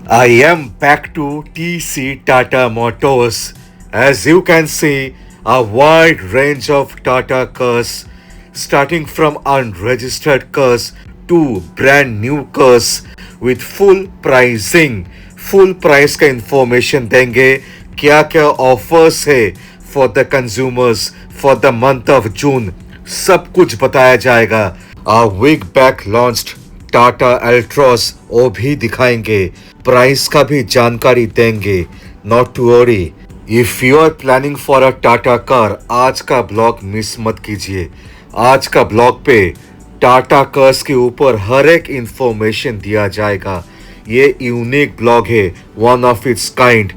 I am back to TC Tata Motors. As you can see, a wide range of Tata cars, starting from unregistered cars to brand new cars with full pricing. Full price का information देंगे क्या क्या offers है for the consumers for the month of June. सब कुछ बताया जाएगा. A week back launched Tata Altroz वो भी दिखाएंगे. प्राइस का भी जानकारी देंगे. Not to worry. If you are planning for a Tata car, आज का ब्लॉग मिस मत कीजिए. आज का ब्लॉग पे टाटा कार्स के ऊपर हर एक इंफॉर्मेशन दिया जाएगा. ये यूनिक ब्लॉग है, one of its kind.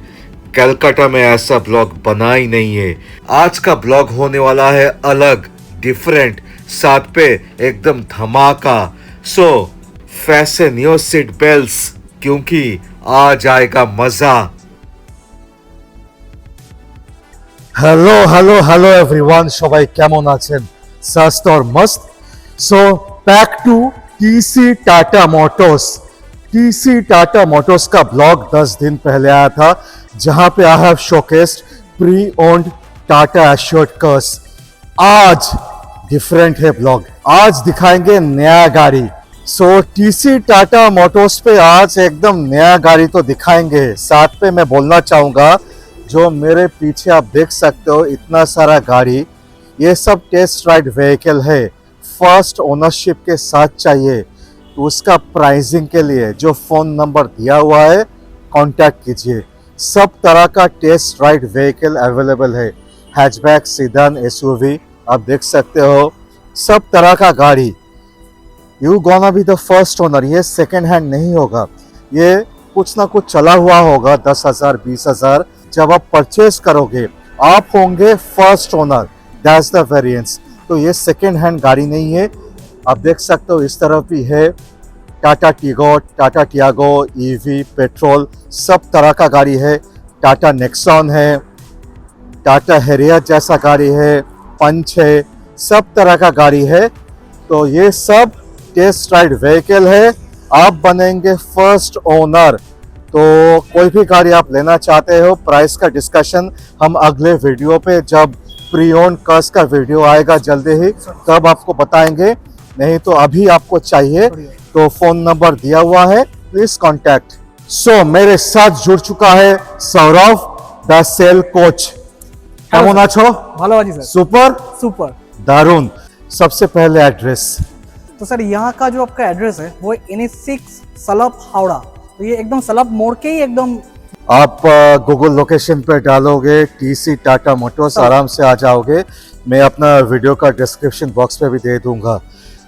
Calcutta में ऐसा ब्लॉग बना ही नहीं है. आज का ब्लॉग होने वाला है अलग, डिफरेंट, साथ पे एकदम धमाका. सो फैशन योर सीट बेल्ट्स क्योंकि आ जाएगा मजा. হ্যালো হ্যালো হ্যালো এভরিওয়ান, সবাই কেমন আছেন? স্বাস্থ্য और मस्त. So back to TC Tata Motors. TC Tata Motors का ब्लॉग 10 दिन पहले आया था, जहां पे I have showcased pre owned Tata assured cars. आज डिफरेंट है ब्लॉग. आज दिखाएंगे नया गाड़ी. सो टीसी टाटा मोटर्स पे आज एकदम नया गाड़ी तो दिखाएंगे. साथ पे मैं बोलना चाहूँगा, जो मेरे पीछे आप देख सकते हो इतना सारा गाड़ी, ये सब टेस्ट राइड व्हीकल है. फर्स्ट ओनरशिप के साथ चाहिए तो उसका प्राइसिंग के लिए जो फ़ोन नंबर दिया हुआ है कांटेक्ट कीजिए. सब तरह का टेस्ट राइड व्हीकल अवेलेबल है. हैचबैक, सीडान, एसयूवी आप देख सकते हो. सब तरह का गाड़ी. You gonna be the first owner. ये सेकेंड हैंड नहीं होगा, ये कुछ ना कुछ चला हुआ होगा. 10,000 20,000 जब आप परचेज करोगे आप होंगे first owner. That's the variance. तो ये सेकेंड हैंड गाड़ी नहीं है. आप देख सकते हो इस तरफ भी है Tata Tigor, Tata Tiago, EV, petrol, सब तरह का गाड़ी है. टाटा नेक्सॉन है, टाटा हैरियर जैसा गाड़ी है, पंच है, सब तरह का गाड़ी है. तो ये सब टेस्ट राइड व्हीकल है. आप बनेंगे फर्स्ट ओनर. तो कोई भी गाड़ी आप लेना चाहते हो, प्राइस का डिस्कशन हम अगले वीडियो पे, जब प्री ओन कार्स का वीडियो आएगा जल्दी ही, तब आपको बताएंगे. नहीं तो अभी आपको चाहिए तो फ़ोन नंबर दिया हुआ है, प्लीज कॉन्टैक्ट. सो मेरे साथ जुड़ चुका है सौरभ, द सेल कोच. কেমন আছো? ভালো আছি স্যার। Super super. दारुण. सबसे पहले एड्रेस. तो सर यहाँ का जो आपका एड्रेस है वो NH6 सलप हावड़ा. तो ये एकदम सलप मोड़ के ही एकदम आप गूगल लोकेशन पे डालोगे टीसी टाटा मोटर्स, आराम से आ जाओगे. मैं अपना वीडियो का डिस्क्रिप्शन बॉक्स पे भी दे दूंगा.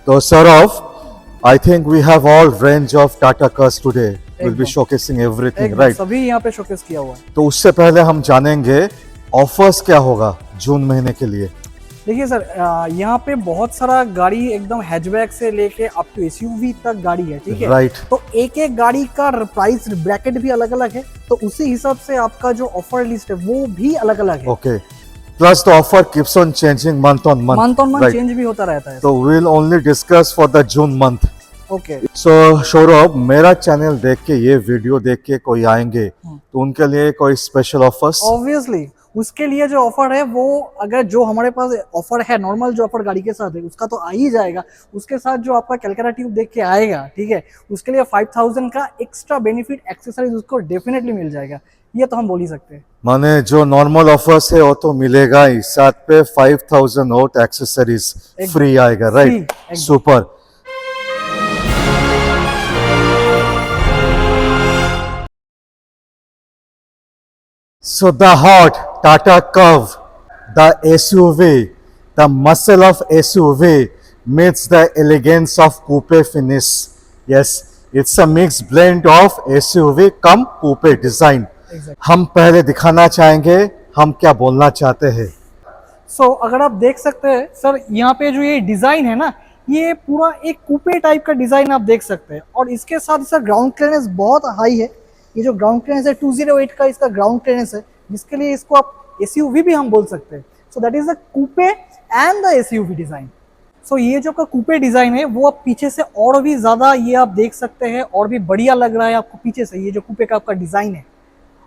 तो Saurabh, I think we have all range of Tata cars today. Will be showcasing everything, right? सभी यहाँ पे शोकेस किया हुआ है. तो उससे पहले हम जानेंगे ऑफर्स क्या होगा जून महीने के लिए. देखिए सर, यहाँ पे बहुत सारा गाड़ी एकदम हैचबैक से लेके अप टू SUV तक गाड़ी है, ठीक है? राइट. तो एक एक गाड़ी का प्राइस ब्रैकेट भी अलग अलग है. तो उसी हिसाब से आपका जो ऑफर लिस्ट है वो भी अलग अलग है. Okay. Plus the offer keeps on changing month on month. Month on month change भी होता रहता है. तो will only discuss for the June month. Okay. So Saurabh, मेरा चैनल देख के, ये वीडियो देख के कोई आएंगे तो उनके लिए कोई स्पेशल ऑफर्स? ऑब्वियसली उसके लिए जो ऑफर है वो, अगर जो हमारे पास ऑफर है नॉर्मल जो ऑफर गाड़ी के साथ है उसका तो आ ही जाएगा. उसके साथ जो आपका कलकत्ता ट्यूब देख के आएगा, ठीक है, उसके लिए 5,000 का एक्स्ट्रा बेनिफिट एक्सेसरीज उसको डेफिनेटली मिल जाएगा. ये तो हम बोल ही सकते हैं. माने जो नॉर्मल ऑफर्स है वो तो मिलेगा ही, साथ पे 5,000 और एक्सेसरीज फ्री आएगा, right? Super. So the hot Tata Curve, the SUV, the muscle of SUV meets the elegance of coupe finish. Yes, it's a mixed blend of SUV cum coupe design. Exactly. हम पहले दिखाना चाहेंगे हम क्या बोलना चाहते हैं. सो अगर आप देख सकते हैं सर, यहाँ पे जो ये डिजाइन है ना, ये पूरा एक कूपे टाइप का डिजाइन आप देख सकते हैं. और इसके साथ सर ग्राउंड क्लियरेंस बहुत हाई है. ये जो ग्राउंड क्लियरेंस है 208 का इसका ग्राउंड क्लियरेंस है, जिसके लिए इसको आप SUV भी हम बोल सकते हैं. So that is the coupe and the SUV design. So ये जो का कूपे डिजाइन है वो आप पीछे से और भी ज्यादा ये आप देख सकते हैं और भी बढ़िया लग रहा है आपको पीछे से, ये जो कूपे का आपका डिजाइन है।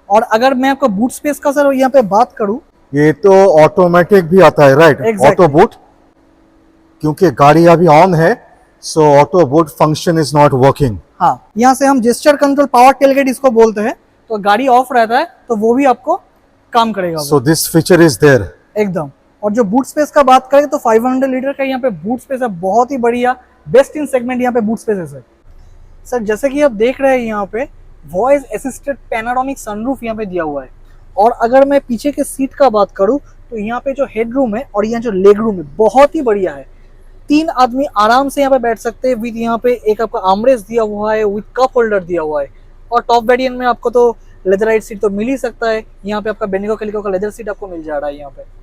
और अगर मैं आपका बूट स्पेस का सर यहाँ पे बात करूं, ये तो ऑटोमेटिक भी आता है, राइट? Exactly. ऑटो बूट, क्योंकि गाड़ी अभी ऑन है, so auto boot function is not working. हाँ, यहाँ से हम जेस्चर कंट्रोल पावर टेलगेट इसको बोलते हैं, तो गाड़ी ऑफ रहता है तो वो भी आपको काम करेगा। So this feature is there एकदम। और जो बूट स्पेस का बात करें तो 500 लीटर का यहाँ पे बूट स्पेस है, बहुत ही बढ़िया, बेस्ट इन सेगमेंट यहाँ पे बूट स्पेस है सर। जैसे कि आप देख रहे हैं यहाँ पे वॉइस असिस्टेड पैनोरामिक सनरूफ यहाँ पे दिया हुआ है। और अगर मैं पीछे के सीट का बात करूँ तो यहाँ पे जो हेड रूम है और यहाँ जो लेग रूम है बहुत ही बढ़िया है। 3 आदमी आराम से यहाँ पे बैठ सकते हैं विद यहाँ पे एक आपका आर्मरेस्ट दिया हुआ है, विद कप होल्डर दिया हुआ है। और टॉप वेरिएंट में आपको तो लेदराइट सीट तो मिल ही सकता है, यहाँ पे आपका बेनिको कैलिको का लेदर सीट आपको मिल जा रहा है यहाँ पे।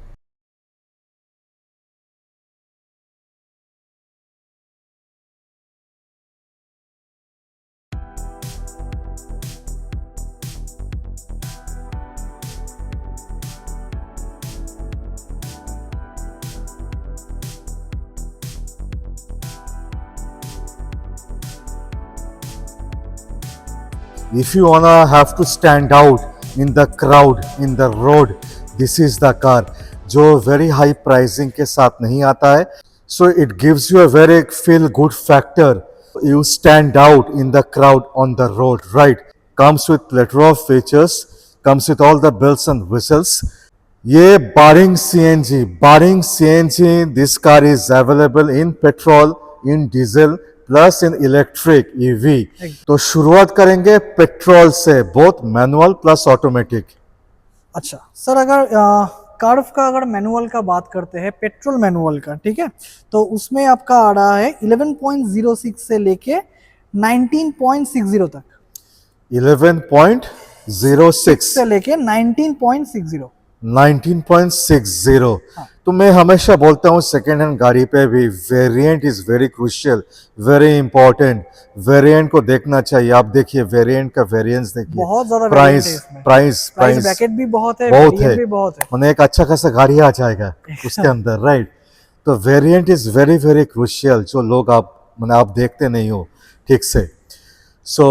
if you wanna have to stand out in the crowd, in the road, this is the car जो very high pricing के साथ नहीं आता है, so it gives you a very feel good factor, you stand out in the crowd on the road, right? Comes with plethora of features, comes with all the bells and whistles. ये barring CNG this car is available in petrol, in diesel plus in electric EV. तो शुरुआत करेंगे petrol से, both manual plus automatic. अच्छा sir, अगर curve का अगर manual का बात करते हैं, पेट्रोल मैनुअल का, ठीक है, तो उसमें आपका आ रहा है 11.06 से लेके 19.60 तक। 11.06 से लेके 19.60। 19.60। तो मैं हमेशा बोलता हूँ सेकेंड हैंड गाड़ी पे भी variant is very crucial, very important. Variant को देखना चाहिए। आप देखिए वेरिएंट का वेरिएंस देखिए, बहुत ज्यादा प्राइस ब्रैकेट भी बहुत है, भी बहुत है। मैंने एक अच्छा खासा गाड़ी आ जाएगा उसके अंदर, राइट? तो variant is very very crucial, जो लोग आप देखते नहीं हो ठीक से। सो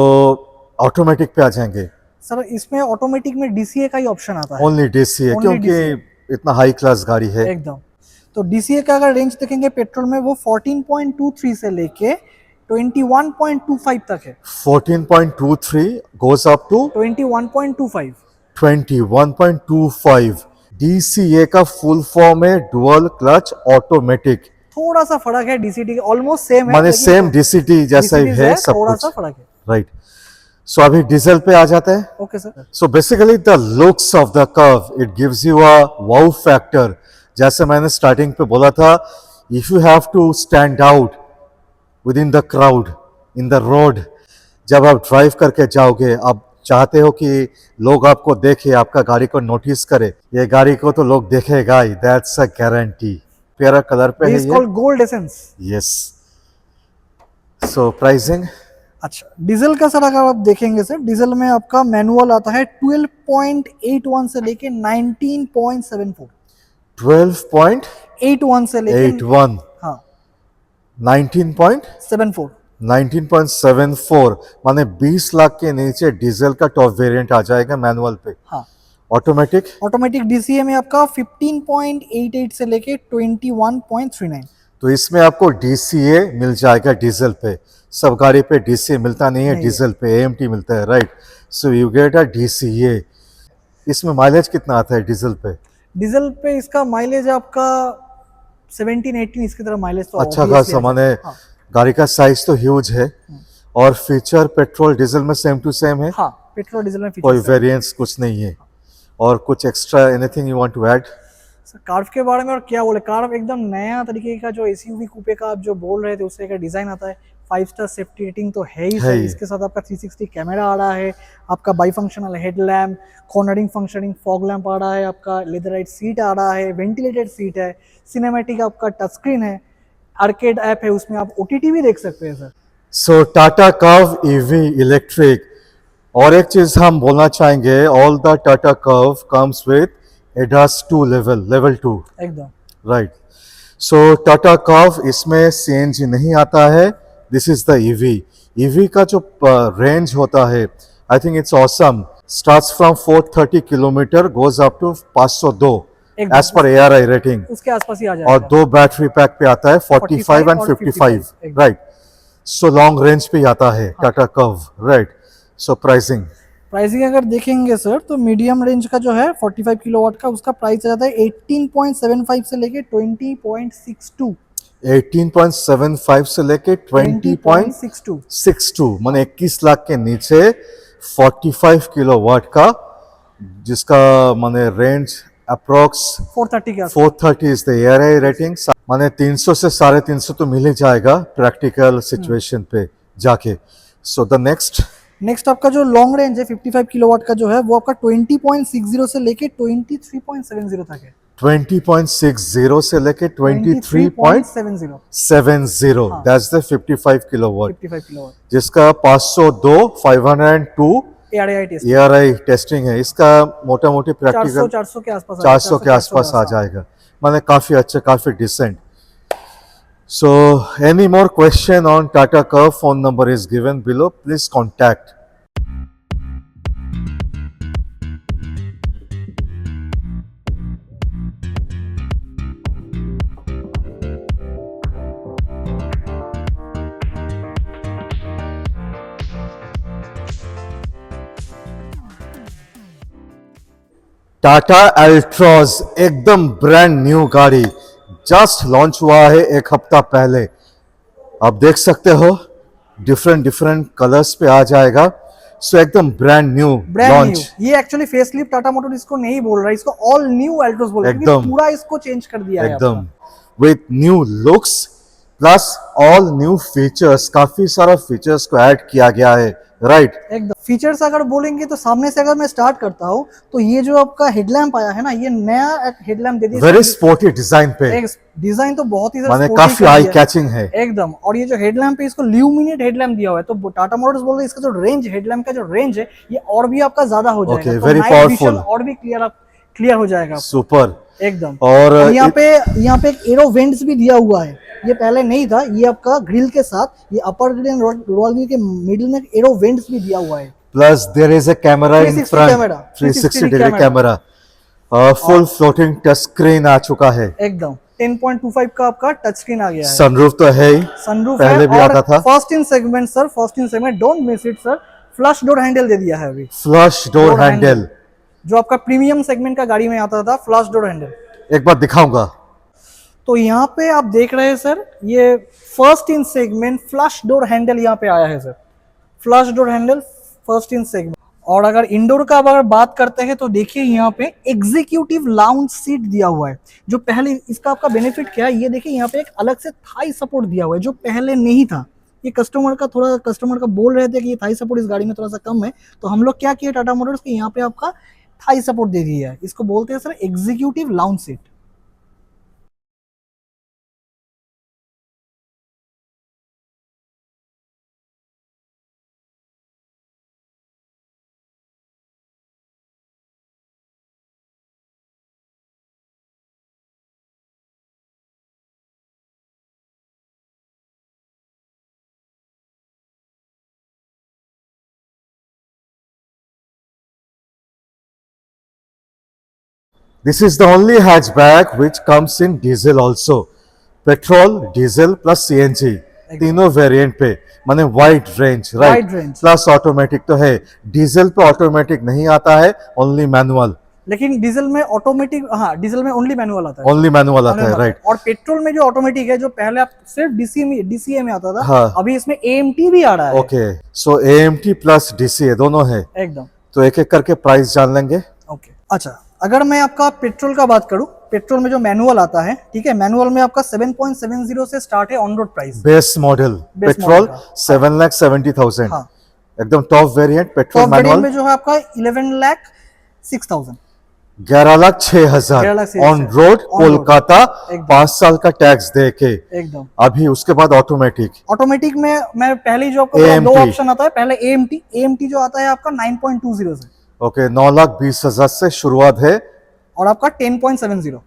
ऑटोमेटिक पे आ जाएंगे सर। इसमें ऑटोमेटिक में डीसीए का ही ऑप्शन आता है, ओनली डीसीए, क्योंकि इतना हाई क्लास गाड़ी है एकदम। तो डीसीए का अगर रेंज देखेंगे पेट्रोल में, वो 14.23 से लेके 21.25 तक है। 14.23 goes up to 21.25। 21.25। डीसीए का फुल फॉर्म है डुअल क्लच ऑटोमेटिक। थोड़ा सा फर्क है, डीसीटी ऑलमोस्ट सेम है, माने सेम डीसीटी जैसा ही है सब थोड़ा कुछ, सा फर्क है, राइट? सो अभी डीजल पे आ जाते हैं। Okay sir. So basically the looks of the Curvv, it gives you a wow factor. जैसे मैंने स्टार्टिंग पे बोला था, if you have to stand out within the crowd, in the road, जब आप ड्राइव करके जाओगे, आप चाहते हो कि लोग आपको देखे, आपका गाड़ी को नोटिस करे, ये गाड़ी को तो लोग देखेगा ही, दैट्स अ गारंटी। प्यारा कलर पे है ये, गोल्ड एसेंस। यस। सो प्राइसिंग, अच्छा डीजल का सर अगर आप देखेंगे सर, डीजल में आपका मैनुअल आता है 12.81 से लेके 19.74। 12.81 से लेके 81, हाँ 19.74, 19.74 माने 20 लाख के नीचे डीजल का टॉप वेरिएंट आ जाएगा मैनुअल पे। हाँ ऑटोमेटिक डीसीए में आपका 15.88 से लेके 21.39। तो इसमें आपको डीसीए मिल जाएगा डीजल पे। सब गाड़ी पे डीसीए मिलता नहीं है, डीजल पे एएमटी मिलता है, right? So you get a DCA. इसमें माइलेज कितना आता है डीजल पे? डीजल पे इसका माइलेज आपका 17-18 इसकी तरह माइलेज तो अच्छा खासा, माने हाँ। गाड़ी का साइज तो ह्यूज है। और फीचर पेट्रोल डीजल में सेम टू सेम है, हाँ पेट्रोल डीजल में कोई वेरिएंस कुछ नहीं है। और कुछ extra anything you want to add? Curvv के बारे में और क्या बोले, कार्व एकदम नया तरीके का जो एसयूवी कूपे का आप जो बोल रहे थे उससे का डिजाइन आता है। 5 स्टार सेफ्टी रेटिंग तो है ही सर। इसके साथ आपका 360 कैमरा आ रहा है, आपका bi functional headlamp, cornering functioning fog lamp आ रहा है, आपका लेदराइट सीट आ रहा है, वेंटिलेटेड सीट है, सिनेमैटिक आपका टच स्क्रीन है, आर्केड ऐप है, उसमें आप ओटीटी भी देख सकते हैं sir. So Tata Curvv EV electric. और एक चीज हम बोलना चाहेंगे, all the Tata Curvv comes with ADAS 2 level 2, एकदम राइट? सो टाटा कर्व इसमें सीएनजी नहीं आता है, this is the EV. EV का जो रेंज होता है, I think it's awesome, starts from 430 kilometre, goes up to 502 एकदम। एज पर ARI रेटिंग, उसके आसपास ही आ और जाएगा। 2 बैटरी पैक पे आता है, 45 एंड और 55, एकदम। राइट। सो लॉन्ग रेंज पे आता है टाटा कर्व, राइट। सो प्राइसिंग प्राइसिंग अगर देखेंगे सर तो मीडियम रेंज का जो है 45 किलोवाट का, उसका प्राइस आ जाता है 18.75 से लेके 20.62। 18.75 से लेके 20.62 20.62, माने 21 लाख के नीचे 45 किलोवाट का, जिसका माने रेंज अप्रोक्स 430 के आसपास। 430 इज द ARI रेटिंग, माने 300 से 350 तो मिल ही जाएगा प्रैक्टिकल सिचुएशन पे जाके। सो द नेक्स्ट आपका जो लॉन्ग रेंज है 55 किलोवाट का जो है वो आपका 20.60 से लेके 23.70 तक है। 20.60 से लेके 23.70, 23.70 हाँ। दैट्स द 55 किलोवाट, 55 किलोवाट जिसका 502 502 ARI टेस्ट टेस्टिंग है। इसका मोटा मोटी प्रैक्टिकल 400 के आसपास 400 के आसपास आ जाएगा, माने काफी अच्छा, काफी decent. So any more question on Tata Curvv, phone number is given below, please contact. Tata Altroz एकदम ब्रांड न्यू गाड़ी, जस्ट लॉन्च हुआ है एक हफ्ता पहले। आप देख सकते हो डिफरेंट डिफरेंट कलर्स पे आ जाएगा। सो एकदम ब्रांड न्यू लॉन्च। ये एक्चुअली फेसलिफ्ट टाटा मोटर इसको नहीं बोल रहा, इसको ऑल न्यू अल्ट्रोज बोल रहा है, क्योंकि एकदम। पूरा इसको चेंज कर दिया है एकदम with new looks plus all new features, काफी सारा फीचर्स को ऐड किया गया है, राइट। एकदम। फीचर्स अगर बोलेंगे तो सामने से अगर मैं स्टार्ट करता हूँ तो ये जो आपका हेडलैम्प आया है ना, ये नया हेडलैम्प दे दिया, वेरी स्पोर्टी डिजाइन पे, डिजाइन तो बहुत ही माने sporty काफी कर आई दिया है। कैचिंग है एकदम। और ये जो हेडलैम्प है इसको ल्यूमिनेट हेडलैम्प दिया हुआ है, तो टाटा मोटर्स बोल रहे हैं इसका जो रेंज, हेडलैम्प का जो रेंज है ये और भी आपका ज्यादा हो जाएगा। Okay, तो very night powerful. vision और भी क्लियर हो जाएगा आपको। सुपर। एकदम। और यहाँ पे एक एरो वेंट्स भी दिया हुआ है, ये पहले नहीं था, ये आपका ग्रिल के साथ ये upper grill and lower grill के मिडिल में एरो वेंट्स भी दिया हुआ है। Plus there is a camera in 360 front, camera, 360 degree camera, full floating touch screen आ चुका है। एकदम 10.25 का आपका टच स्क्रीन आ गया है। सनरूफ तो है ही, सनरूफ पहले भी आता था। First in segment sir, first in segment, don't miss it sir, flush door handle दे दिया है अभी। फ्लश डोर हैंडल जो आपका प्रीमियम सेगमेंट का गाड़ी में आता था, फ्लश डोर हैंडल। एक बार दिखाऊंगा। तो यहाँ पे आप देख रहे हैं सर, ये first in segment flush door handle यहाँ पे आया है sir, flush door handle first in segment. और अगर इंडोर का अगर बात करते हैं तो देखिए यहाँ पे एग्जीक्यूटिव लाउंज सीट दिया हुआ है, जो पहले, इसका आपका बेनिफिट क्या है, ये देखिए यहाँ पे एक अलग से थाई सपोर्ट दिया हुआ है जो पहले नहीं था। ये कस्टमर का बोल रहे थे कि ये थाई सपोर्ट इस गाड़ी में थोड़ा सा कम है, तो हम लोग क्या किए टाटा मोटर्स के, यहाँ पे आपका थाई सपोर्ट दे दिया है। इसको बोलते हैं sir executive lounge seat. This is the only hatchback which comes in diesel also. Petrol, diesel plus CNG, तीनों वेरिएंट पे, माने wide range, right. Wide range। Plus automatic तो है, डीजल पे ऑटोमेटिक नहीं आता है, ओनली मैनुअल। लेकिन डीजल में ऑटोमेटिक, हाँ डीजल में ओनली मैनुअल आता है, ओनली मैनुअल आता है, राइट। और पेट्रोल में जो ऑटोमेटिक है, जो पहले आप सिर्फ डीसीए में आता था, हाँ। अभी इसमें एएमटी भी आ रहा है। ओके, सो एएमटी प्लस डीसीए दोनों है। एकदम। तो एक एक करके प्राइस जान लेंगे। ओके, अच्छा अगर मैं आपका पेट्रोल का बात करूं, पेट्रोल में जो मैनुअल आता है, ठीक है, मैनुअल में आपका 7.70 से स्टार्ट है on road price. Base model petrol 7,70,000, हाँ। एकदम top variant petrol top variant manual में जो है आपका 11,06,000, 11,06,000 11,06,000 ऑन रोड कोलकाता, एकदम। 5 साल का टैक्स दे के। एकदम। अभी उसके बाद ऑटोमेटिक। ऑटोमेटिक में मैं पहले ही जो आपको AMT। दो ऑप्शन आता है, पहले एएमटी जो आता है आपका 9.20 से, ओके, 9,20,000 से शुरुआत है, और आपका 10.70।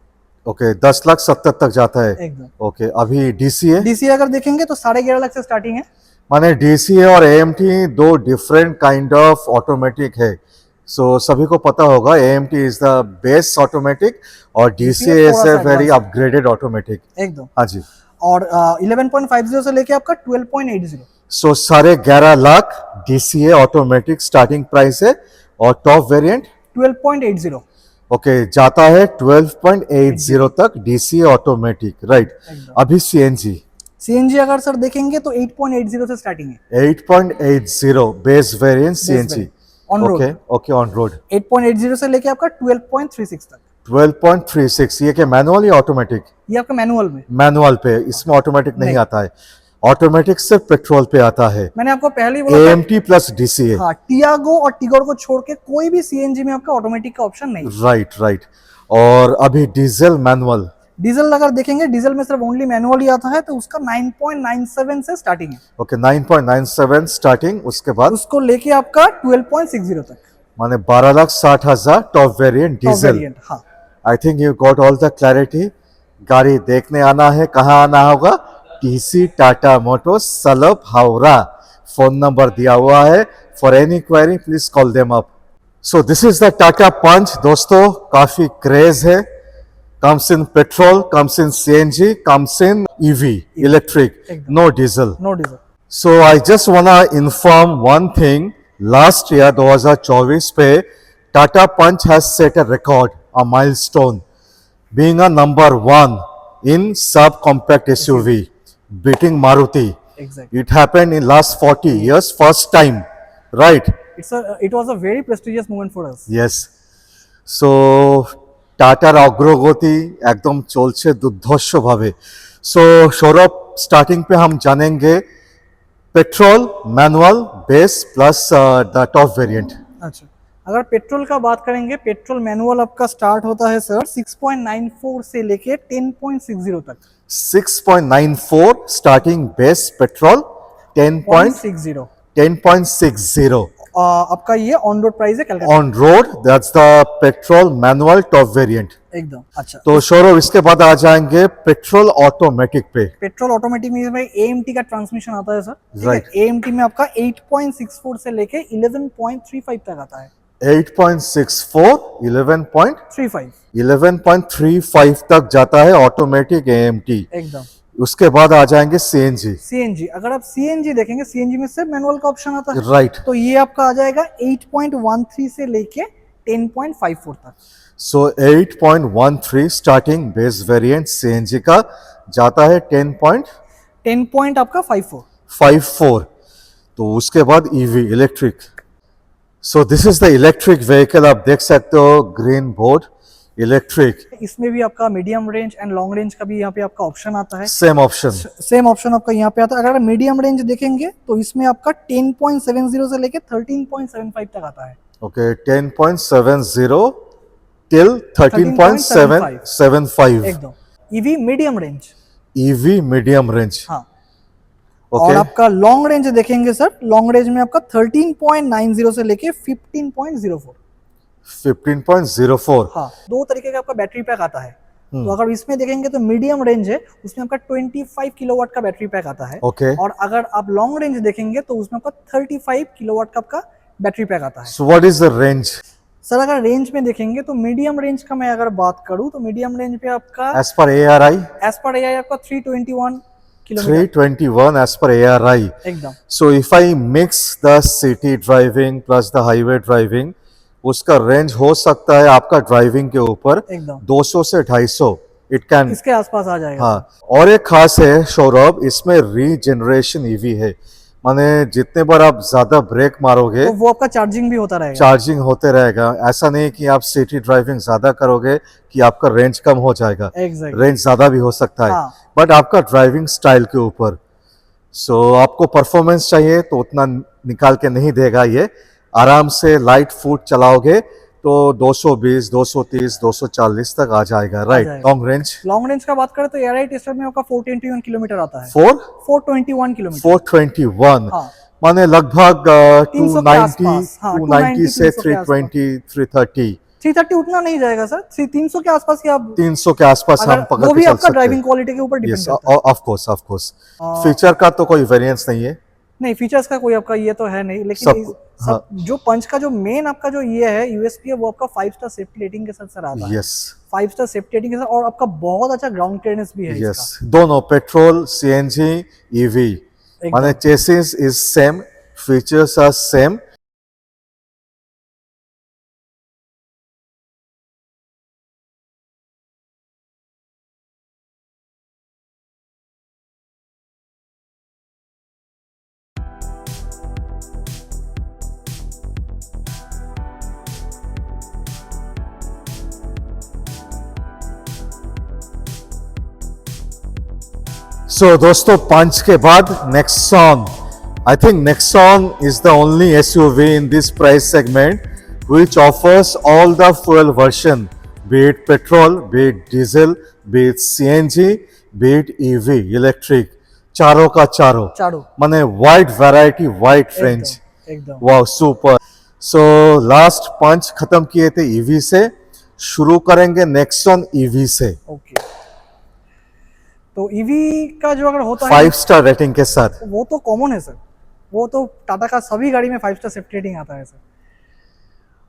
ओके 10,70,000 तक जाता है। एकदम। ओके अभी डीसीए डीसी अगर देखेंगे तो 11.5 लाख से स्टार्टिंग है। माने डीसीए और एएमटी दो डिफरेंट काइंड ऑफ ऑटोमेटिक है। सो सभी को पता होगा AMT is the best automatic और डीसीए इज थोड़ा ए सा वेरी advanced अपग्रेडेड ऑटोमेटिक। एकदम। हाँ जी। और 11.50 से लेके आपका 12.80। सो 11.5 lakh DCA automatic starting price है और टॉप वेरिएंट 12.80। ओके जाता है 12.80 तक डीसीए ऑटोमेटिक राइट। एकदम। अभी सीएनजी सीएनजी अगर सर देखेंगे तो 8.80 से स्टार्टिंग है। 8.80 base variant CNG on road. Okay okay on road 8.80 से लेके आपका 12.36 तक। 12.36 ये क्या मैनुअल या ऑटोमेटिक? ये आपका मैनुअल में। मैनुअल पे इसमें ऑटोमेटिक नहीं नहीं। आता है। ऑटोमेटिक सिर्फ पेट्रोल पे आता है। मैंने आपको पहले ही बोला था। एएमटी प्लस डीसीए हाँ, टियागो और टिगोर को छोड़ के कोई भी सीएनजी में आपका ऑटोमेटिक का ऑप्शन नहीं। Right right. और अभी डीजल मैनुअल डीजल अगर देखेंगे डीजल में सिर्फ ओनली मैनुअल ही आता है तो उसका 9.97 से स्टार्टिंग है। ओके 9.97 स्टार्टिंग उसके बाद उसको लेके आपका 12.60 तक माने 12,60,000 top variant top diesel. Variant. हाँ I think you got all the clarity. गाड़ी देखने आना है कहाँ आना होगा? TC Tata Motors Salap Howrah. Phone number दिया हुआ है। For any query please call them up. So this is the Tata Punch दोस्तों। काफी क्रेज है। Comes in petrol, comes in CNG, comes in EV electric, no diesel. No diesel. So I just wanna inform one thing. Last year 2024 पे Tata Punch has set a record, a milestone, being a number one in subcompact SUV, beating Maruti. Exactly. It happened in last 40 years, first time, right? It was a very prestigious moment for us. Yes. So টাটার অগ্রগতি একদম চলছে দুর্ধর্ষভাবে। So Sourav starting पे हम जानेंगे petrol manual base plus the top variant. अच्छा, अगर petrol का बात करेंगे पेट्रोल मैनुअल आपका स्टार्ट होता है सर 6.94 से लेके 10.60 तक। 6.94 स्टार्टिंग बेस पेट्रोल 10.60 10.60 आपका ये ऑन रोड प्राइस है Calcutta. On road that's the petrol manual top variant. एकदम। अच्छा, तो सौरभ इसके बाद आ जाएंगे पेट्रोल ऑटोमेटिक पे। पेट्रोल ऑटोमेटिक में एएमटी का ट्रांसमिशन आता है सर। Right. एएमटी में आपका 8.64 से लेके 11.35 तक आता है। 8.64 11.35 35 तक जाता है ऑटोमेटिक एएमटी। एकदम। उसके बाद आ जाएंगे सीएनजी। सीएनजी अगर आप सीएनजी देखेंगे सीएनजी में सिर्फ मैनुअल का ऑप्शन आता है। राइट। तो ये आपका आ जाएगा 8.13 से लेके 10.54 तक। सो 8.13 स्टार्टिंग बेस वेरिएंट सीएनजी का जाता है 10 पॉइंट आपका 54। तो उसके बाद EV electric. So this is the electric vehicle. आप देख सकते हो ग्रीन बोर्ड इलेक्ट्रिक। इसमें भी आपका medium range and long range का भी यहाँ पे आपका ऑप्शन आता है। सेम ऑप्शन आपका यहाँ पे आता है। अगर मीडियम रेंज देखेंगे तो इसमें आपका 10.70 से लेके 13.75 तक आता है। ओके 10.70 टिल 13.75 एकदम। EV medium range. EV medium range. हाँ। Okay. और आपका लॉन्ग रेंज देखेंगे सर लॉन्ग रेंज में आपका 13.90 से लेके 15.04। 15.04। हाँ, दो तरीके का आपका बैटरी पैक आता है। तो अगर इसमें देखेंगे तो मीडियम रेंज है उसमें आपका 25 किलोवाट का बैटरी पैक आता है। ओके। और अगर आप लॉन्ग रेंज देखेंगे तो उसमें आपका 35 किलोवाट का आपका बैटरी पैक आता है। So what is the range? Sir अगर रेंज में देखेंगे तो मीडियम रेंज का मैं अगर बात करूं तो मीडियम रेंज पे आपका एज पर एआरआई आपका 321 किलोमीटर। 321 as per ARI. एकदम। So if I mix the city driving plus the highway driving, उसका रेंज हो सकता है आपका ड्राइविंग के ऊपर एकदम 200 से 250 इट कैन इसके आसपास आ जाएगा। हाँ। और एक खास है सौरभ इसमें रीजनरेशन ईवी है। माने जितने बार आप ज्यादा ब्रेक मारोगे तो वो आपका चार्जिंग भी होता रहेगा। चार्जिंग होते रहेगा। ऐसा नहीं कि आप सिटी ड्राइविंग ज्यादा करोगे कि आपका रेंज कम हो जाएगा। Exactly. रेंज ज्यादा भी हो सकता है। हाँ। बट आपका ड्राइविंग स्टाइल के ऊपर। सो आपको परफॉर्मेंस चाहिए तो उतना निकाल के नहीं देगा ये। आराम से लाइट फुट चलाओगे तो 220 230 240 तक आ जाएगा। राइट। लॉन्ग रेंज का बात करें तो एआरआई टेस्टर में आपका 421 किलोमीटर आता है। 421 किलोमीटर। 421 हाँ। माने लगभग 300 के 290 आसपास। हाँ, 290 से 300 के 320 330 330 उतना नहीं जाएगा सर, 300 के आसपास ही आप 300 के आसपास हम अगर पकड़ वो के भी चल आपका सकते ड्राइविंग हैं। क्वालिटी के ऊपर डिपेंड यस, करता है। Of course of course. Feature का तो कोई वेरिएंस नहीं है। नहीं, फीचर्स का कोई आपका ये तो है नहीं, लेकिन सब हाँ, जो पंच का जो मेन आपका जो ये है यूएसपी है, वो आपका 5 स्टार सेफ्टी रेटिंग के साथ सर आता है। यस 5 स्टार सेफ्टी रेटिंग के साथ, और आपका बहुत अच्छा ग्राउंड क्लियरेंस भी है यस, इसका। दोनों पेट्रोल सीएनजी ईवी, एकदम। माने chassis is same, features are same. So दोस्तों, पंच के बाद Nexon. I think Nexon is the only SUV in this price segment which offers all the fuel version, be it petrol, be it diesel, be it CNG, be it EV, electric, चारों का चारों, चारों माने wide variety, wide range. एकदम। वाह, super. So last पंच खत्म किए थे ईवी से, शुरू करेंगे नेक्सॉन ईवी से, ओके। तो ईवी का जो अगर होता है 5 स्टार रेटिंग के साथ। वो तो कॉमन है सर, वो तो टाटा का सभी गाड़ी में 5 स्टार सेफ्टी रेटिंग आता है सर।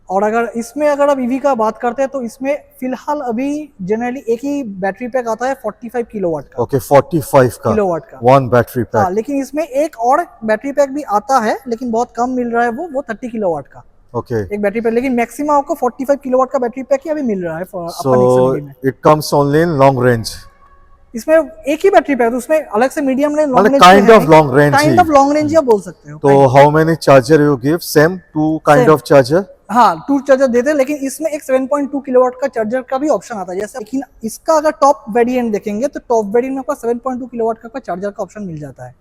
और अगर इसमें अगर आप ईवी का बात करते हैं तो इसमें फिलहाल अभी जनरली एक ही बैटरी पैक आता है 45 किलोवाट का। ओके, 45 का किलोवाट का वन बैटरी पैक। हाँ, लेकिन इसमें एक और बैटरी पैक भी आता है, लेकिन बहुत कम मिल रहा है, वो 30 किलोवाट का ओके, एक बैटरी पैक, लेकिन मैक्सिमम आपको 45 किलोवाट का बैटरी पैक ही अभी मिल रहा है so it comes only in long range. इसमें एक ही बैटरी पैक, उसमें अलग से medium range, long range, kind of long range, kind of long range आप बोल सकते हो। तो how many charger you give? Same two kind of charger. हाँ, 2 चार्जर देते हैं, लेकिन इसमें एक 7.2 किलोवाट का चार्जर का भी ऑप्शन आता है जैसे। लेकिन इसका अगर टॉप वेरिएंट देखेंगे तो टॉप वेरिएंट में आपका 7.2 किलोवाट का चार्जर का ऑप्शन मिल जाता है।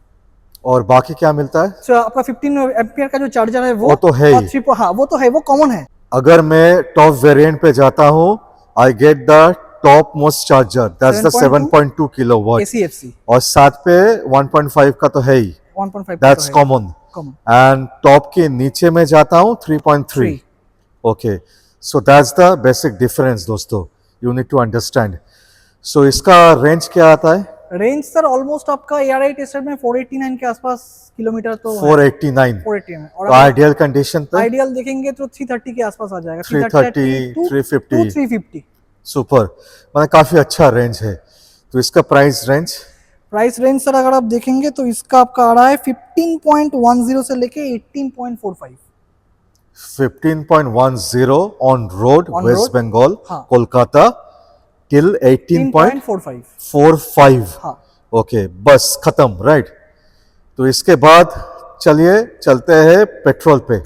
और बाकी क्या मिलता है? तो आपका 15 एम्पियर का जो चार्जर है वो तो है ही। और 3 हाँ, वो तो है, वो कॉमन है। अगर मैं टॉप वेरिएंट पे जाता हूँ, I get the top most charger, that's the 7.2 kilowatt ACFC, और साथ पे 1.5 का तो है ही, 1.5 दैट्स कॉमन। एंड टॉप के नीचे में जाता हूँ 3.3। Okay, so that's the basic difference दोस्तों, यू नीड टू अंडरस्टैंड। सो इसका रेंज क्या आता है? रेंज सर ऑलमोस्ट आपका ARI टेस्टेड में 489 के आसपास किलोमीटर तो 489। 489 और आइडियल कंडीशन पे आइडियल देखेंगे तो 330 के आसपास आ जाएगा। 330, 350, 350। सुपर, मतलब काफी अच्छा रेंज है। तो इसका प्राइस रेंज सर अगर आप देखेंगे तो इसका आपका आ रहा है 15.10 से लेके 18.45। 15.10 on road West road, Bengal, हाँ। कोलकाता, टिल 18.45। हाँ। ओके, बस खत्म, राइट। तो इसके बाद चलिए चलते हैं पेट्रोल पे।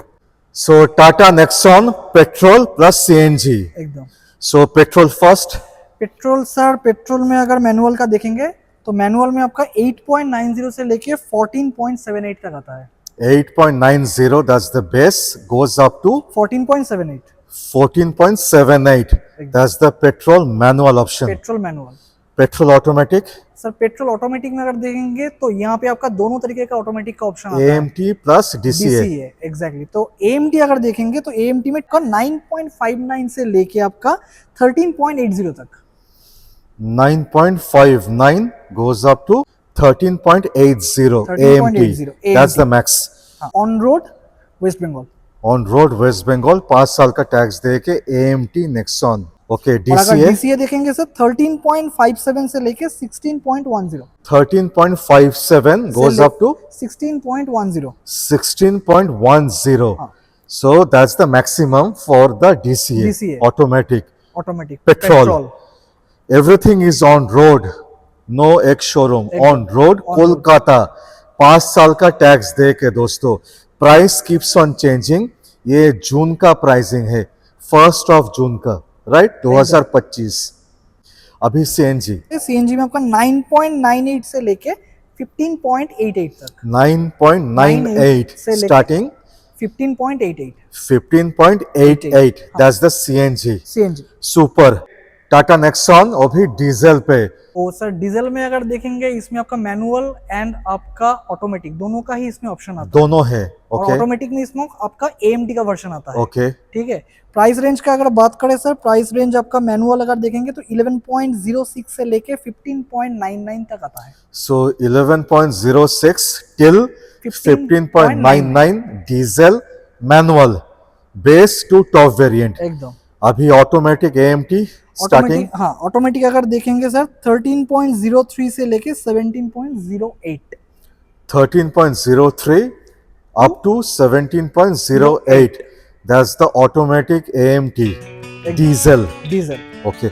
So Tata Nexon petrol plus CNG. एकदम। So petrol first. Petrol sir, petrol में अगर मैनुअल का देखेंगे तो मैनुअल में आपका 8.90 से लेके 14.78 तक आता है। 8.90, that's the base, goes up to 14.78। 14.78, that's the petrol manual option. Petrol manual. Petrol automatic. Sir petrol automatic में अगर देखेंगे तो यहाँ पे आपका दोनों तरीके का ऑटोमेटिक का ऑप्शन आता है। AMT plus DCA। एग्जैक्टली। तो AMT अगर देखेंगे तो AMT में 9.59 से लेके आपका 13.80 तक। 9.59 goes up to 13.80 AMT, that's the max. On road West Bengal. On road West Bengal 5 साल का टैक्स दे के AMT नेक्सॉन। ओके, और अगर DCA DCA देखेंगे सर 13.57 से लेके 16.10। 13.57 goes up to 16.10। 16.10. हाँ। So that's the maximum for the DCA. Automatic. Petrol. Everything is on road. No ex showroom. On road. Kolkata 5 साल का टैक्स दे के दोस्तों। Price keeps on changing. ये जून का प्राइसिंग है, 1 जून का, राइट, 2025। अभी सीएनजी में आपका 9.98 से लेके 15.88 तक। 9.98 starting 15.88। 15.88, that's the CNG। CNG super. Tata Nexon अभी डीजल पे और सर डीजल में अगर देखेंगे इसमें आपका मैनुअल एंड आपका ऑटोमेटिक दोनों का ही इसमें ऑप्शन आता है, दोनों है। और ओके ऑटोमेटिक में इसमें आपका एएमटी का वर्जन आता है। ओके ठीक है। प्राइस रेंज का अगर बात करें सर, प्राइस रेंज आपका मैनुअल अगर देखेंगे तो 11.06 से लेके 15.99 तक आता है। So 11.06 till 15.99 diesel manual base to top variant. एकदम अभी ऑटोमेटिक एएमटी स्टार्टिंग ऑटोमेटिक, हाँ ऑटोमेटिक अगर देखेंगे सर 13.03 से लेके 17.08। 13.03 up to 17.08, that's the automatic AMT diesel. Diesel. Okay.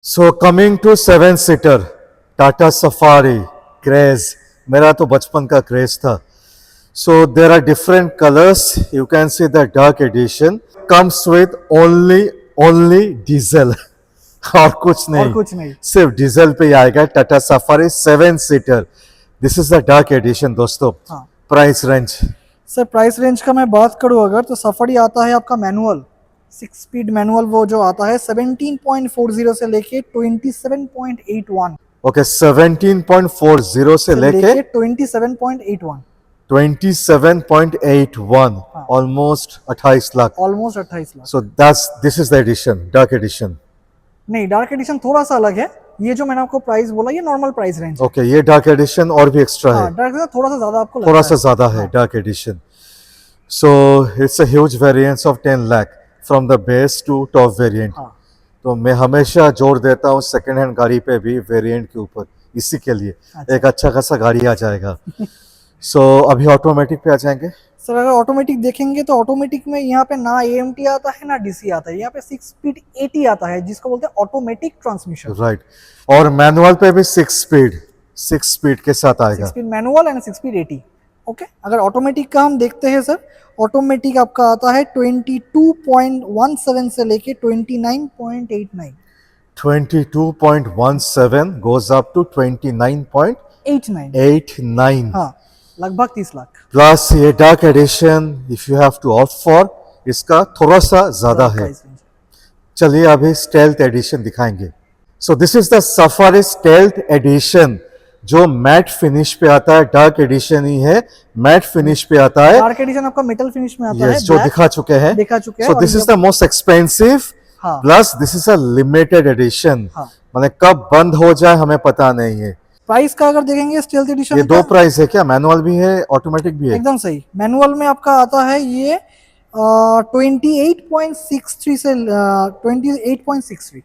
So coming to 7-seater Tata safari craze, मेरा तो बचपन का क्रेज था। So there are different colors. You can see the dark edition comes with only diesel और कुछ नहीं, और कुछ नहीं। सिर्फ डीजल पे ही आएगा। Tata safari 7-seater, this is the dark edition दोस्तों। हाँ। Price range sir price range का मैं बात करूँ अगर तो सफारी आता है आपका मैनुअल 6 स्पीड मैनुअल, वो जो आता है 17.40 से लेके 27.81। ओके 17.40 से लेके 27.81। 27.81, हाँ। Almost 28 lakh. Almost 28 lakh. So this is the edition, dark edition. नहीं, डार्क एडिशन थोड़ा सा अलग है। ये जो मैंने आपको प्राइस बोला ये नॉर्मल प्राइस रेंज है। ओके ये डार्क एडिशन और भी एक्स्ट्रा है, डार्क एडिशन थोड़ा सा ज्यादा आपको थोड़ा लगता सा है। ज्यादा है dark edition. So it's a huge variance of 10 lakh from the base to top variant. हाँ। तो मैं हमेशा जोर देता हूँ सेकेंड हैंड गाड़ी पे भी वेरिएंट के ऊपर, इसी के लिए अच्छा। एक अच्छा खासा गाड़ी आ जाएगा। सो अभी ऑटोमेटिक पे आ जाएंगे। सर अगर ऑटोमेटिक देखेंगे तो ऑटोमेटिक में यहाँ पे ना एएमटी आता है ना डीसी आता है, यहाँ पे 6 स्पीड एटी आता है जिसको बोलते हैं ऑटोमेटिक ट्रांसमिशन। राइट, और मैनुअल पे भी 6 स्पीड के साथ आएगा। 6 speed manual and 6 speed eighty. Okay, अगर ऑटोमेटिक का हम देखते हैं सर, ऑटोमेटिक आपका आता है 22.17 से लेके 29.89। 22.17 goes up to 29.89। हाँ, लगभग 30 लाख। प्लस ये dark edition if you have to opt for, इसका थोड़ा सा ज्यादा है। Price range. चलिए अभी स्टेल्थ एडिशन दिखाएंगे। So this is the Safari stealth edition जो मैट फिनिश पे आता है। डार्क एडिशन ही है, मैट फिनिश पे आता है। डार्क एडिशन आपका मेटल फिनिश में आता है, जो black दिखा चुके हैं। दिखा चुके हैं। सो और दिस ये इज द मोस्ट एक्सपेंसिव, हाँ। Plus this is a limited edition. हाँ। माने कब बंद हो जाए हमें पता नहीं है। प्राइस का अगर देखेंगे स्टेल्थ एडिशन ये दो प्राइस है क्या? मैनुअल भी है, ऑटोमेटिक भी है? एकदम सही। मैनुअल में आपका आता है ये 28.63 से 28.63।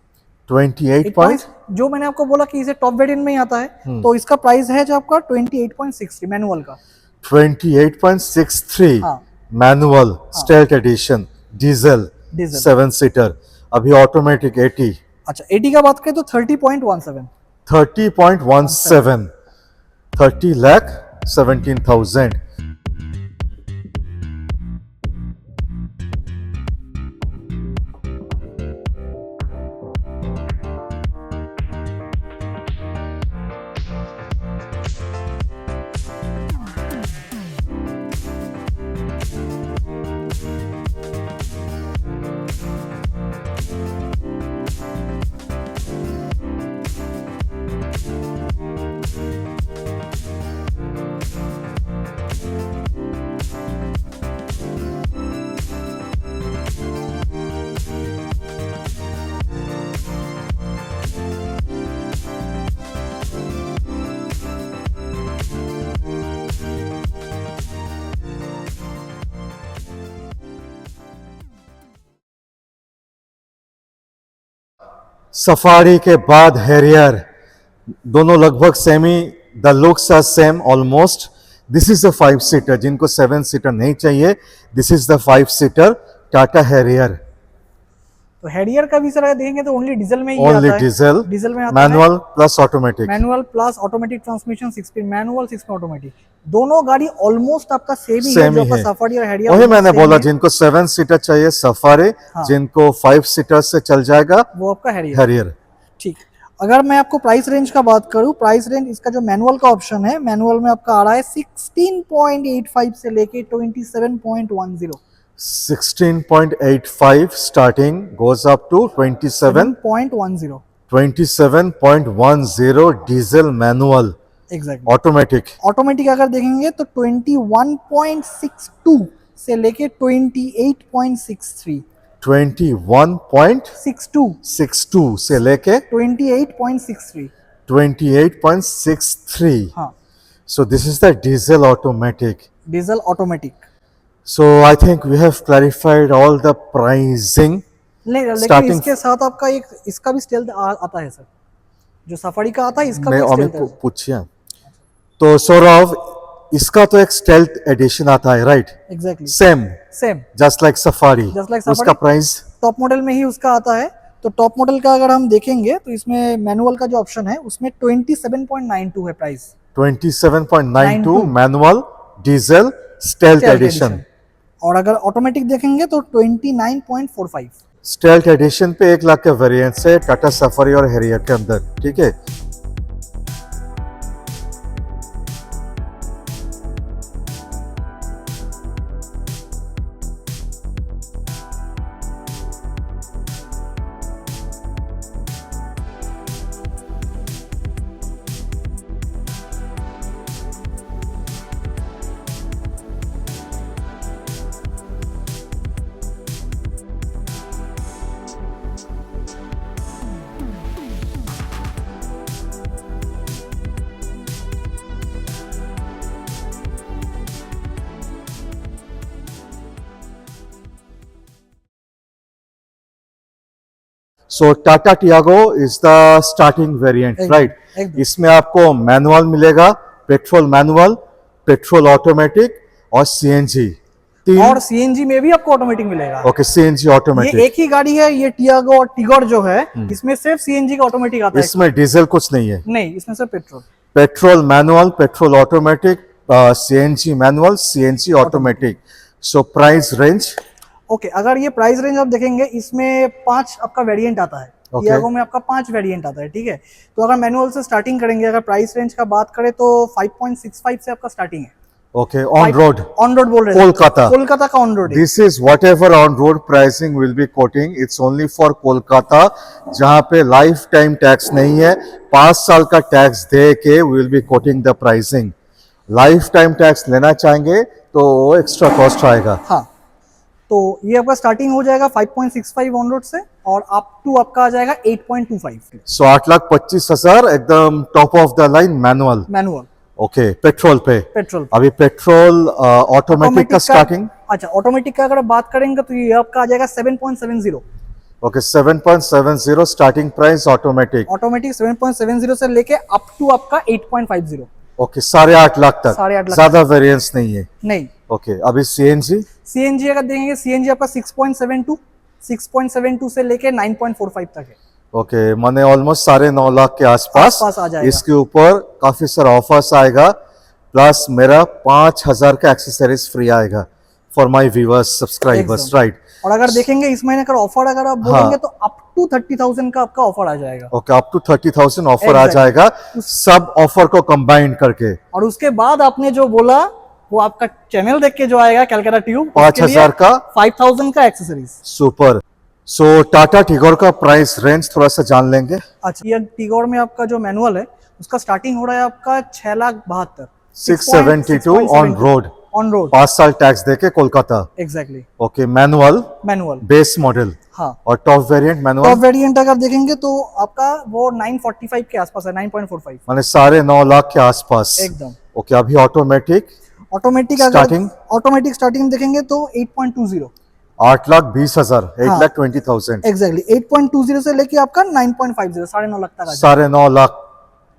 28 जो मैंने आपको बोला कि इसे टॉप वेरिएंट में ही आता है, तो इसका प्राइस है जो आपका 28.63 मैनुअल का। 28.63 हाँ। Manual stealth edition diesel diesel. 7-सीटर। अभी ऑटोमेटिक 80। अच्छा, 80 का बात करें तो 30.17। 30.17, 30,17,000। सफारी के बाद हैरियर, दोनों लगभग सेम ही, the looks are same almost. This is the 5 seater, जिनको 7 सीटर नहीं चाहिए, this is the 5 seater Tata Harrier. तो हैरियर का भी सर अगर देखेंगे तो ओनली डीजल में ही ओनली आता है। डीजल, डीजल में आता है manual plus automatic. Manual plus automatic transmission, 6 speed manual, 6 में ऑटोमेटिक। दोनों गाड़ी ऑलमोस्ट आपका सेम ही है, सेम जो ही आपका है। सफारी और हैरियर वही almost मैंने same बोला, है, जिनको 7 सीटर चाहिए सफारी, हाँ। जिनको 5 सीटर से चल जाएगा वो आपका हैरियर। हैरियर। ठीक। अगर मैं आपको प्राइस रेंज का बात करूं, प्राइस रेंज इसका जो मैनुअल का ऑप्शन है, मैनुअल में आपका आ रहा है 16.85 से लेके 27.10। 16.85 starting goes up to 7.10 27.10 diesel manual. Exactly. Automatic automatic अगर देखेंगे तो 21.62 से लेके 28.63। 21.62 से लेके 28.63। 28.63। हाँ, So this is the diesel automatic. Diesel automatic. So I think we have clarified all the pricing. नहीं, लेकिन Starting- इसके साथ आपका एक इसका भी स्टेल्थ आता है सर, जो सफारी का आता है, इसका मैं भी अभी स्टेल्थ है। पूछिए। तो सौरभ, इसका तो एक स्टेल्थ एडिशन आता है, right? Exactly same, same, just like safari. Just like उसका Safari. प्राइस टॉप मॉडल में ही उसका आता है। तो टॉप मॉडल का अगर हम देखेंगे तो इसमें मैनुअल का जो ऑप्शन है उसमें 27.92 है price. 27.92 manual diesel stealth Stealth edition. edition। और अगर ऑटोमेटिक देखेंगे तो 29.45। स्टेल्थ एडिशन पे 1 लाख के वेरिएंट्स है टाटा सफारी और हैरियर के अंदर, ठीक है। So Tata Tiago is the starting variant, एकदम, राइट? एकदम। इसमें आपको मैनुअल मिलेगा, पेट्रोल मैनुअल, पेट्रोल ऑटोमेटिक और सीएनजी। और सीएनजी में भी आपको ऑटोमेटिक मिलेगा। ओके, सीएनजी ये ऑटोमेटिक। एक ही गाड़ी है, ये टियागो और टिगोर जो है, इसमें सिर्फ सीएनजी का ऑटोमेटिक आता है। इसमें डीजल कुछ नहीं है। नहीं, इसमें सिर्फ petrol. Petrol manual, petrol automatic, CNG manual, CNG automatic. So price range, okay, अगर ये प्राइस रेंज आप देखेंगे, इसमें 5 आपका वेरिएंट आता है। Okay. टियागो में आपका 5 वेरिएंट आता है, ठीक है। तो अगर मैनुअल से स्टार्टिंग करेंगे, अगर प्राइस रेंज का बात करें तो 5.65 से आपका स्टार्टिंग है। Okay, on road on road बोल रहे हैं, कोलकाता। कोलकाता का ऑन रोड है। This is what ever on road pricing will be coating, it's only for Kolkata, जहां पे लाइफ टाइम टैक्स नहीं है। 5 साल का टैक्स दे के will be coating the pricing. Life time tax लेना चाहेंगे तो एक्स्ट्रा कॉस्ट आएगा। हाँ, तो ये आपका स्टार्टिंग हो जाएगा 5.65 ऑन रोड से, और अप टू आपका आ जाएगा 8.25 सो 8,25,000 एकदम top of the line manual. Manual. Okay, petrol पे। पेट्रोल। अभी पेट्रोल ऑटोमेटिक का स्टार्टिंग, अच्छा, ऑटोमेटिक का अगर बात करेंगे तो ये आपका आ जाएगा 7.70। Okay 7.70 starting price automatic. Automatic 7.70 से लेके अप टू आपका 8.50। ओके, 8.5 लाख तक, 8.5 लाख ज्यादा वेरिएंस नहीं है। नहीं। ओके, अभी सीएनजी। सीएनजी अगर देखेंगे, सीएनजी आपका 6.72 से लेके 9.45 तक है। ओके, माने ऑलमोस्ट 9.5 लाख के आसपास आ जाएगा। इसके ऊपर काफी सारा ऑफर्स आएगा, प्लस मेरा 5,000 का एक्सेसरीज फ्री आएगा फॉर माय व्यूअर्स सब्सक्राइबर्स, एकदम। राइट? और अगर देखेंगे इस महीने का ऑफर अगर आप बोलेंगे तो अप टू 30,000 का आपका ऑफर आ जाएगा। ओके, अप टू 30,000 ऑफर आ Exactly. जाएगा, सब ऑफर को कंबाइन करके। और उसके बाद आपने जो बोला वो आपका चैनल देख के जो आएगा कैलकाटा ट्यूब, 5,000 का 5,000 का एक्सेसरीज। सुपर। सो टाटा टिगोर का प्राइस रेंज थोड़ा सा जान लेंगे। अच्छा, ये टिगोर में आपका जो मैनुअल है उसका स्टार्टिंग हो रहा है आपका 6,72,000। 672 ऑन रोड, ऑन रोड। 5 साल टैक्स देके Kolkata. Exactly. Okay, manual manual. Base model. हाँ। और top variant manual, top variant अगर देखेंगे तो आपका वो 945 के आसपास है, 9.45। माने 9.5 लाख के आसपास। एकदम। ओके, अभी automatic automatic Starting? Automatic starting देखेंगे तो 8.20। 8,20,000, हाँ। 8,20,000, एग्जैक्टली 8.20 से लेके आपका 9.50 9.5 लाख तक आ जाएगा 9.5 लाख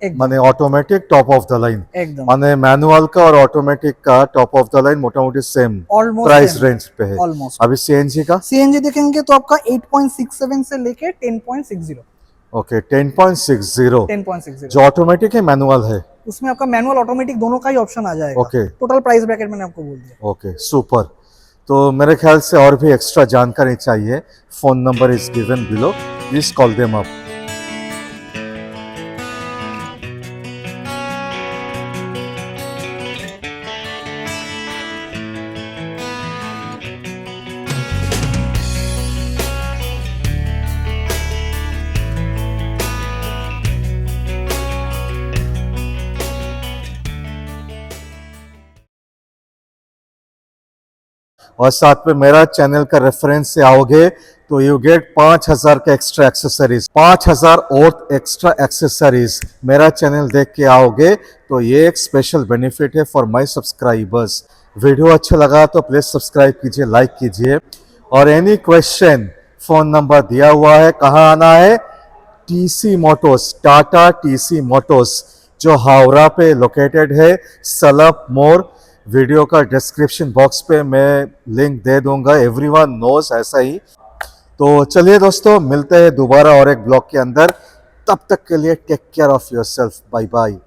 एकदम माने automatic top of the line, एकदम माने मैनुअल का और ऑटोमेटिक का टॉप ऑफ द लाइन मोटामोटी same Almost price same, range पे है। almost। अभी सीएनजी का सीएनजी देखेंगे तो आपका 8.67 से लेके 10.60 ओके 10.60 10.60 जो ऑटोमेटिक है मैनुअल है। उसमें आपका मैनुअल ऑटोमेटिक दोनों का ही ऑप्शन आ जाएगा Okay। टोटल प्राइस ब्रैकेट मैंने आपको बोल दिया ओके सुपर। तो मेरे ख्याल से और भी एक्स्ट्रा जानकारी चाहिए, phone number is given below, please call them up. और साथ में मेरा चैनल का रेफरेंस से आओगे तो यू गेट 5,000 का एक्स्ट्रा एक्सेसरीज, 5,000 और एक्स्ट्रा एक्सेसरीज। मेरा चैनल देख के आओगे तो ये एक स्पेशल बेनिफिट है फॉर माय सब्सक्राइबर्स। वीडियो अच्छा लगा तो प्लीज सब्सक्राइब कीजिए, लाइक कीजिए। और एनी क्वेश्चन फोन नंबर दिया हुआ है, कहाँ आना है? TC Motors, Tata TC Motors जो हावड़ा पे लोकेटेड है, सलप मोड़। वीडियो का डिस्क्रिप्शन बॉक्स पे मैं लिंक दे दूंगा, एवरीवन नोज ऐसा ही। तो चलिए दोस्तों, मिलते हैं दोबारा और एक ब्लॉग के अंदर। तब तक के लिए take care of yourself, bye bye.